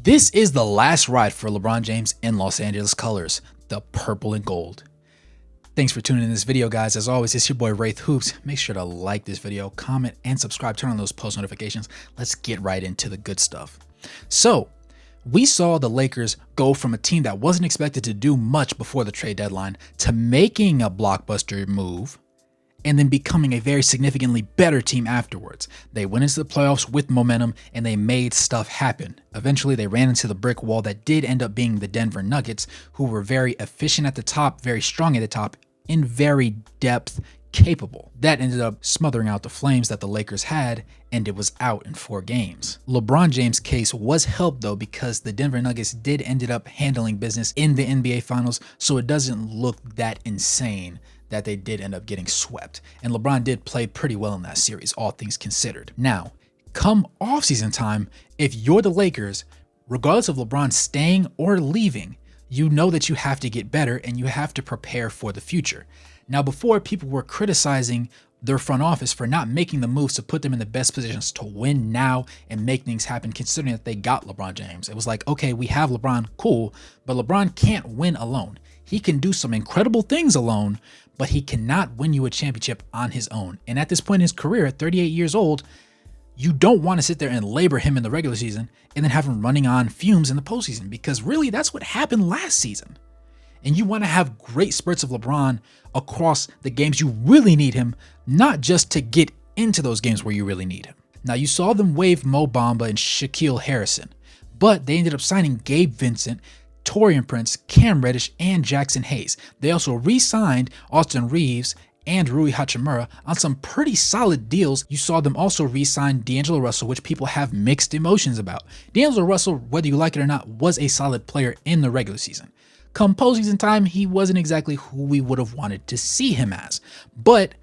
This is the last ride for LeBron James in Los Angeles colors, the purple and gold. Thanks for tuning in this video, guys. As always, it's your boy Wraith Hoops. Make sure to like this video, comment, and subscribe. Turn on those post notifications. Let's get right into the good stuff. So, we saw the Lakers go from a team that wasn't expected to do much before the trade deadline to making a blockbuster move and then becoming a very significantly better team afterwards. They went into the playoffs with momentum and they made stuff happen. Eventually, they ran into the brick wall that did end up being the Denver Nuggets, who were very efficient at the top, very strong at the top, and very depth capable. That ended up smothering out the flames that the Lakers had, and it was out in 4 games. LeBron James' case was helped though because the Denver Nuggets did ended up handling business in the NBA Finals, so it doesn't look that insane that they did end up getting swept. And LeBron did play pretty well in that series, all things considered. Now, come offseason time, if you're the Lakers, regardless of LeBron staying or leaving, you know that you have to get better and you have to prepare for the future. Now, before, people were criticizing their front office for not making the moves to put them in the best positions to win now and make things happen, considering that they got LeBron James. It was like, okay, we have LeBron, cool, but LeBron can't win alone. He can do some incredible things alone, but he cannot win you a championship on his own. And at this point in his career, at 38 years old, you don't want to sit there and labor him in the regular season and then have him running on fumes in the postseason, because really that's what happened last season. And you want to have great spurts of LeBron across the games you really need him, not just to get into those games where you really need him. Now, you saw them waive Mo Bamba and Shaquille Harrison, but they ended up signing Gabe Vincent, Taurean Prince, Cam Reddish, and Jackson Hayes. They also re-signed Austin Reeves and Rui Hachimura on some pretty solid deals. You saw them also re-sign D'Angelo Russell, which people have mixed emotions about. D'Angelo Russell, whether you like it or not, was a solid player in the regular season. Come postseason time, he wasn't exactly who we would have wanted to see him as. But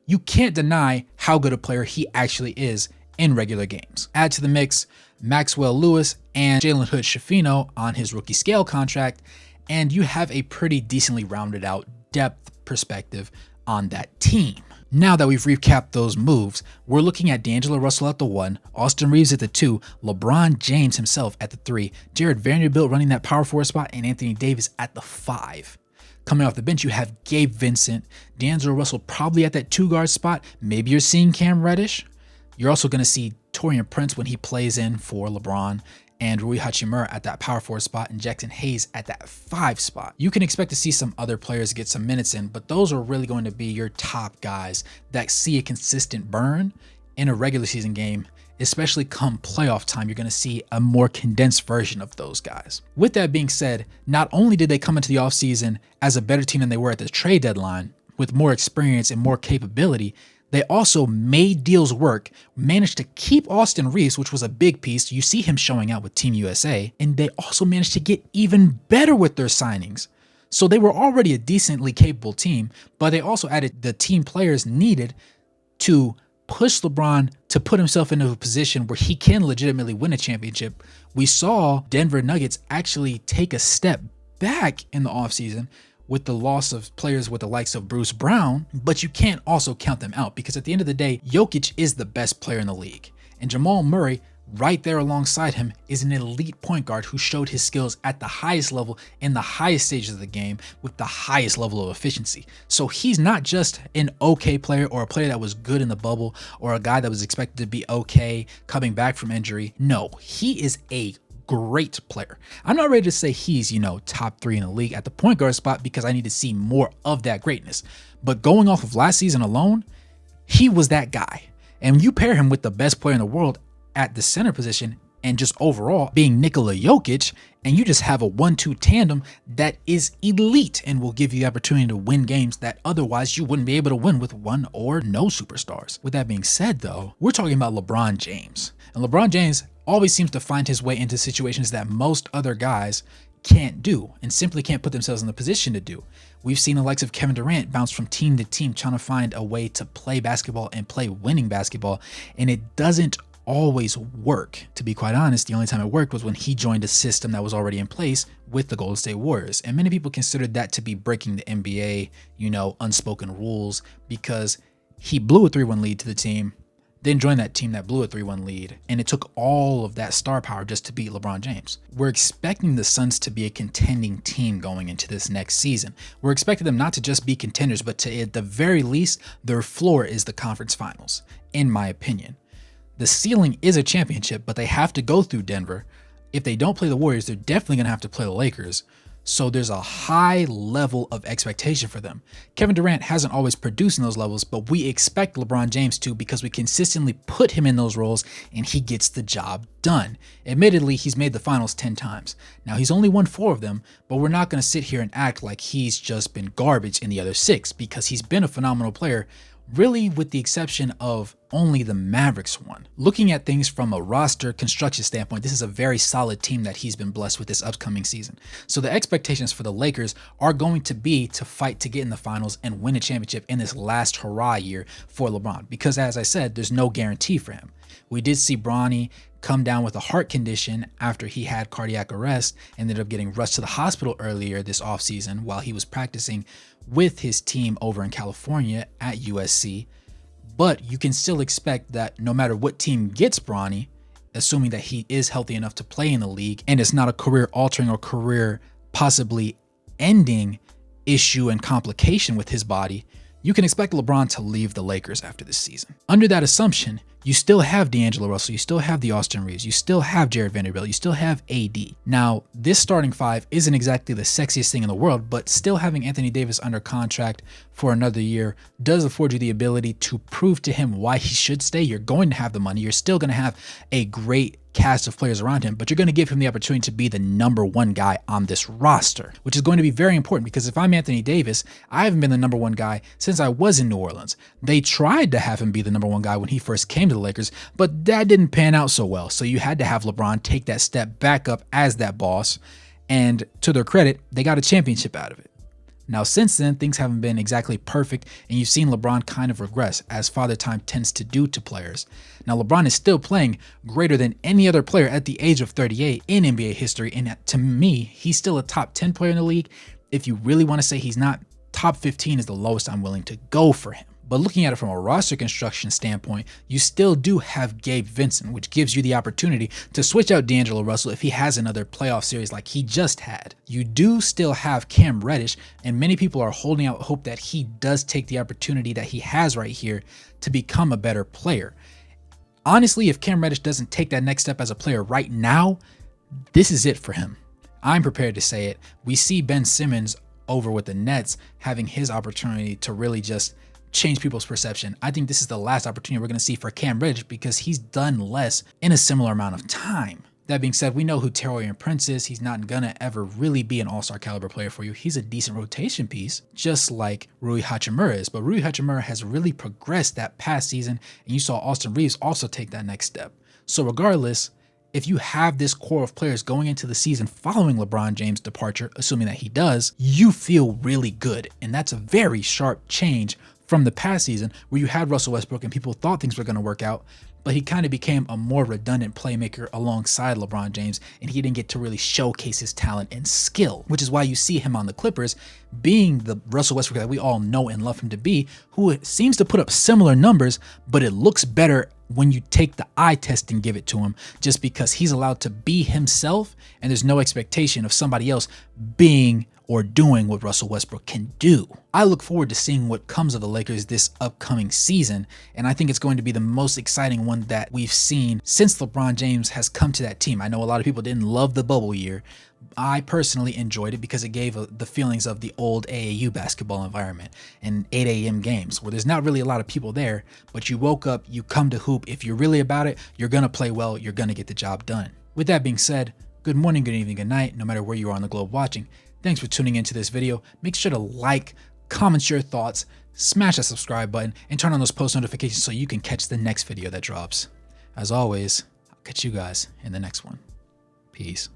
you can't deny how good a player he actually is in regular games. Add to the mix Maxwell Lewis and Jalen Hood-Schifino on his rookie scale contract, and you have a pretty decently rounded out depth perspective on that team. Now that we've recapped those moves, we're looking at D'Angelo Russell at the 1, Austin Reeves at the 2, LeBron James himself at the 3, Jared Vanderbilt running that power forward spot, and Anthony Davis at the 5. Coming off the bench, you have Gabe Vincent, D'Angelo Russell probably at that 2 guard spot. Maybe you're seeing Cam Reddish. You're also going to see Taurean Prince when he plays in for LeBron, and Rui Hachimura at that power forward spot, and Jackson Hayes at that 5 spot. You can expect to see some other players get some minutes in, but those are really going to be your top guys that see a consistent burn in a regular season game. Especially come playoff time, you're going to see a more condensed version of those guys. With that being said, not only did they come into the offseason as a better team than they were at the trade deadline, with more experience and more capability, they also made deals work, managed to keep Austin Reeves, which was a big piece. You see him showing out with Team USA, and they also managed to get even better with their signings. So they were already a decently capable team, but they also added the team players needed to push LeBron to put himself into a position where he can legitimately win a championship. We saw Denver Nuggets actually take a step back in the offseason with the loss of players with the likes of Bruce Brown, but you can't also count them out, because at the end of the day, Jokic is the best player in the league. And Jamal Murray, right there alongside him, is an elite point guard who showed his skills at the highest level in the highest stages of the game with the highest level of efficiency. So he's not just an okay player or a player that was good in the bubble or a guy that was expected to be okay coming back from injury. No, he is a great player. I'm not ready to say he's, top 3 in the league at the point guard spot, because I need to see more of that greatness. But going off of last season alone, he was that guy. And you pair him with the best player in the world at the center position and just overall being Nikola Jokic, and you just have a 1-2 tandem that is elite and will give you the opportunity to win games that otherwise you wouldn't be able to win with one or no superstars. With that being said though, we're talking about LeBron James. And LeBron James always seems to find his way into situations that most other guys can't do and simply can't put themselves in the position to do. We've seen the likes of Kevin Durant bounce from team to team trying to find a way to play basketball and play winning basketball, and it doesn't always work. To be quite honest, the only time it worked was when he joined a system that was already in place with the Golden State Warriors, and many people considered that to be breaking the NBA, unspoken rules, because he blew a 3-1 lead to the team. then joined that team that blew a 3-1 lead, and it took all of that star power just to beat LeBron James. We're expecting the Suns to be a contending team going into this next season. We're expecting them not to just be contenders, but to, at the very least, their floor is the conference finals, in my opinion. The ceiling is a championship, but they have to go through Denver. If they don't play the Warriors, they're definitely going to have to play the Lakers. So there's a high level of expectation for them. Kevin Durant hasn't always produced in those levels, but we expect LeBron James to because we consistently put him in those roles and he gets the job done. Admittedly, he's made the finals 10 times. Now, he's only won 4 of them, but we're not going to sit here and act like he's just been garbage in the other 6 because he's been a phenomenal player, really with the exception of only the Mavericks one. Looking at things from a roster construction standpoint, this is a very solid team that he's been blessed with this upcoming season. So the expectations for the Lakers are going to be to fight to get in the finals and win a championship in this last hurrah year for LeBron, because as I said, there's no guarantee for him. We did see Bronny come down with a heart condition after he had cardiac arrest, ended up getting rushed to the hospital earlier this offseason while he was practicing with his team over in California at USC. But you can still expect that no matter what team gets Bronny, assuming that he is healthy enough to play in the league and it's not a career altering or career possibly ending issue and complication with his body, you can expect LeBron to leave the Lakers after this season. Under that assumption, you still have D'Angelo Russell, you still have the Austin Reeves, you still have Jared Vanderbilt, you still have AD. Now, this starting 5 isn't exactly the sexiest thing in the world, but still having Anthony Davis under contract for another year does afford you the ability to prove to him why he should stay. You're going to have the money, you're still going to have a great cast of players around him, but you're going to give him the opportunity to be the number 1 guy on this roster, which is going to be very important because if I'm Anthony Davis, I haven't been the number 1 guy since I was in New Orleans. They tried to have him be the number 1 guy when he first came to the Lakers, but that didn't pan out so well. So you had to have LeBron take that step back up as that boss, and to their credit, they got a championship out of it. Now, since then, things haven't been exactly perfect, and you've seen LeBron kind of regress, as father time tends to do to players. Now, LeBron is still playing greater than any other player at the age of 38 in NBA history, and to me, he's still a top 10 player in the league. If you really want to say he's not, top 15 is the lowest I'm willing to go for him. But looking at it from a roster construction standpoint, you still do have Gabe Vincent, which gives you the opportunity to switch out D'Angelo Russell if he has another playoff series like he just had. You do still have Cam Reddish, and many people are holding out hope that he does take the opportunity that he has right here to become a better player. Honestly, if Cam Reddish doesn't take that next step as a player right now, this is it for him. I'm prepared to say it. We see Ben Simmons over with the Nets having his opportunity to really just change people's perception. I think this is the last opportunity we're going to see for Cam Reddish because he's done less in a similar amount of time. That being said, we know who Taurean Prince is. He's not going to ever really be an all-star caliber player for you. He's a decent rotation piece, just like Rui Hachimura is. But Rui Hachimura has really progressed that past season, and you saw Austin Reeves also take that next step. So regardless, if you have this core of players going into the season following LeBron James' departure, assuming that he does, you feel really good. And that's a very sharp change from the past season where you had Russell Westbrook and people thought things were going to work out, but he kind of became a more redundant playmaker alongside LeBron James, and he didn't get to really showcase his talent and skill, which is why you see him on the Clippers being the Russell Westbrook that we all know and love him to be, who seems to put up similar numbers, but it looks better when you take the eye test and give it to him, just because he's allowed to be himself and there's no expectation of somebody else being or doing what Russell Westbrook can do. I look forward to seeing what comes of the Lakers this upcoming season, and I think it's going to be the most exciting one that we've seen since LeBron James has come to that team. I know a lot of people didn't love the bubble year. I personally enjoyed it because it gave the feelings of the old AAU basketball environment and 8 a.m. games where there's not really a lot of people there, but you woke up, you come to hoop. If you're really about it, you're going to play well, you're going to get the job done. With that being said, good morning, good evening, good night, no matter where you are on the globe watching. Thanks for tuning into this video. Make sure to like, comment your thoughts, smash that subscribe button, and turn on those post notifications so you can catch the next video that drops. As always, I'll catch you guys in the next one. Peace.